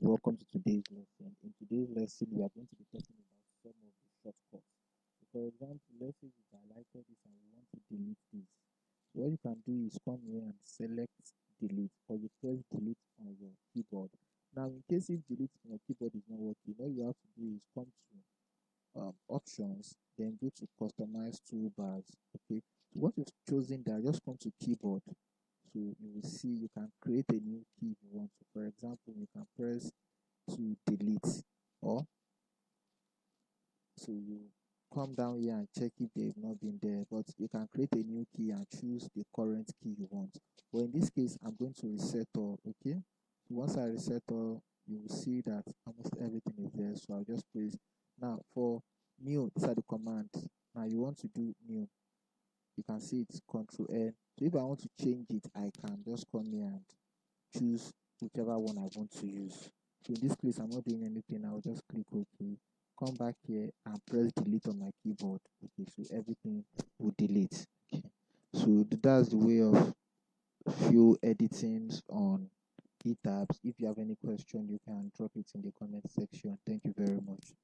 welcome to today's lesson. In today's lesson, we are going to be talking about some of the shortcuts. So for example, let's say you've highlighted this and you want to delete this. What you can do is come here and select delete, or you press delete on your keyboard. Now, in case if delete on your keyboard is not working, what you have to do is come to options, then go to customize toolbars. Okay, so what you've chosen there, just come to keyboard. So you will see you can create a new key if you want to. For example, you can press to delete, or so you come down here and check if they've not been there, but you can create a new key and choose the current key you want. But in this case, I'm going to reset all. Okay, so once I reset all, you will see that almost everything is there. So I'll just press. Now for new, these are the commands. Now you want to do new, you can see it's Control N. So if I want to change it, I can just come here and choose whichever one I want to use. So in this case, I'm not doing anything. I'll just click OK, come back here and press delete on my keyboard. Okay, so everything will delete. Okay, so that's the way of few editings on ETABS. If you have any question, you can drop it in the comment section. Thank you very much.